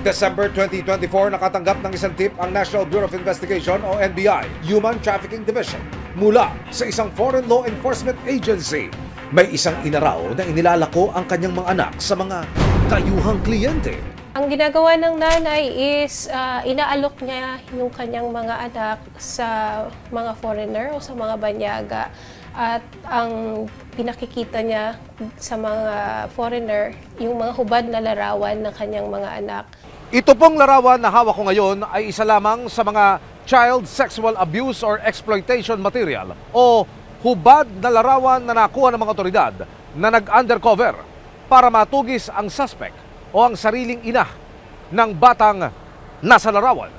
December 2024, nakatanggap ng isang tip ang National Bureau of Investigation o NBI, Human Trafficking Division, mula sa isang foreign law enforcement agency. May isang ina raw na inilalako ang kanyang mga anak sa mga dayuhang kliyente. Ang ginagawa ng nanay is inaalok niya yung kanyang mga anak sa mga foreigner o sa mga banyaga. At ang pinakikita niya sa mga foreigner, yung mga hubad na larawan ng kanyang mga anak. Ito pong larawan na hawak ko ngayon ay isa lamang sa mga child sexual abuse or exploitation material o hubad na larawan na nakuha ng mga otoridad na nag-undercover para matugis ang suspect o ang sariling ina ng batang nasa larawan.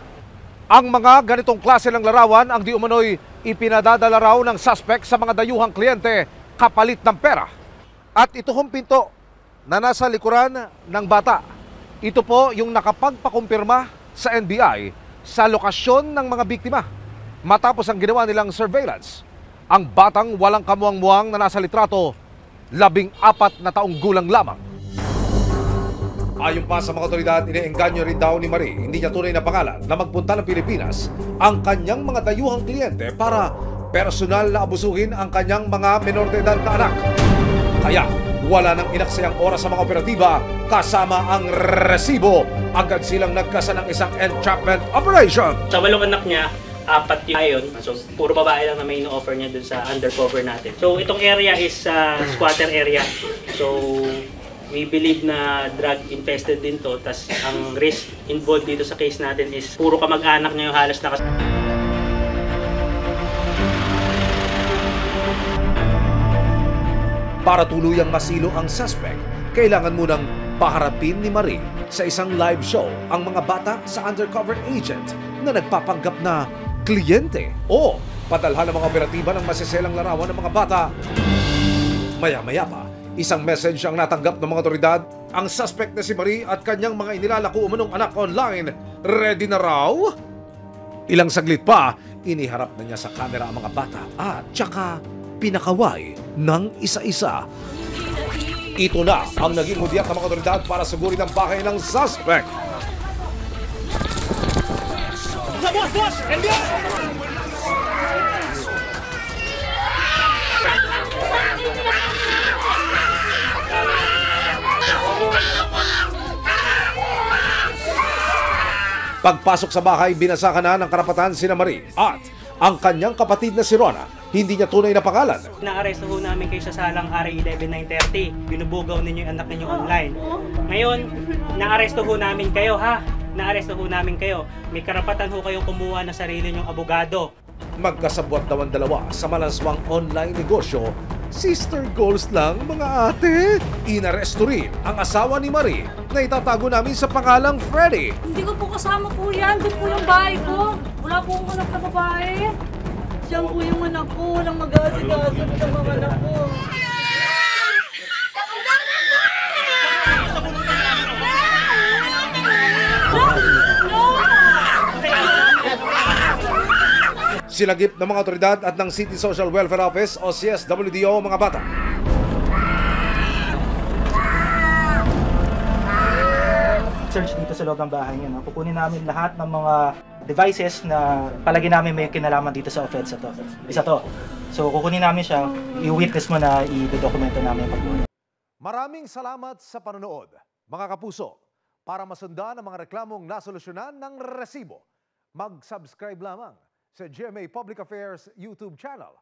Ang mga ganitong klase ng larawan ang di umano'y ipinadadala raw ng suspect sa mga dayuhang kliyente kapalit ng pera. At ito hong pinto na nasa likuran ng bata. Ito po yung nakapagpakumpirma sa NBI sa lokasyon ng mga biktima matapos ang ginawa nilang surveillance. Ang batang walang kamuang-muang na nasa litrato, 14 na taong gulang lamang. Ayon pa sa mga otoridad, iniengganyo rin daw ni Marie, hindi niya tunay na pangalan, na magpunta ng Pilipinas ang kanyang mga dayuhang kliyente para personal na abusuhin ang kanyang mga menor de edad na anak. Kaya wala nang inaksayang oras sa mga operatiba kasama ang resibo. Agad silang nagkasa ng isang entrapment operation. Sa 8 anak niya, 4 yun. So, puro babae lang na may ino-offer niya dun sa undercover natin. So, itong area is squatter area. So, we believe na drug-infested din to. Tas ang risk involved dito sa case natin is puro kamag-anak niya yung halos na. Para tuluyang masilo ang suspect, kailangan munang paharapin ni Marie sa isang live show ang mga bata sa undercover agent na nagpapanggap na kliyente o padalhan ng mga operatiba ng masiselang larawan ng mga bata. Maya-maya pa, isang message ang natanggap ng mga otoridad. Ang suspect na si Marie at kanyang mga inilalako umunong anak online, ready na raw? Ilang saglit pa, iniharap na niya sa camera ang mga bata at tsaka pinakaway ng isa-isa. Ito na ang naging hudyat ng mga otoridad para sugurin ang bahay ng suspect. Pagpasok sa bahay, binasakan na ng karapatan sina Marie at ang kanyang kapatid na si Rona. Hindi niya tunay na pangalan. Na-arresto ho namin kayo sa salang RA 11930. Binubugaw ninyo yung anak ninyo online. Ngayon, na-arresto ho namin kayo ha. Na-arresto ho namin kayo. May karapatan ho kayong kumuha ng sarili nyong abogado. Magkasabwat daw ang dalawa sa malanswang online negosyo. Sister goals lang, mga ate. Inaresto rin ang asawa ni Marie na itatago namin sa pangalang Freddy. Hindi ko po kasama po yan. Doon po yung bahay ko. Wala po akong anak na babae. Siya po yung anak ko. Walang mag-aasigaso sa mga anak ko. Sinagip ng mga otoridad at ng City Social Welfare Office o CSWDO ang mga bata. Search dito sa loob ng bahay niya. Kukunin namin lahat ng mga devices na palagi namin may kinalaman dito sa offense to. Isa to. So kukunin namin siya, i-witness mo na i-dokumento namin ang pagbuhay. Maraming salamat sa panonood, mga kapuso. Para masundan ang mga reklamong nasolusyonan ng resibo, mag-subscribe lamang sa GMA Public Affairs YouTube channel.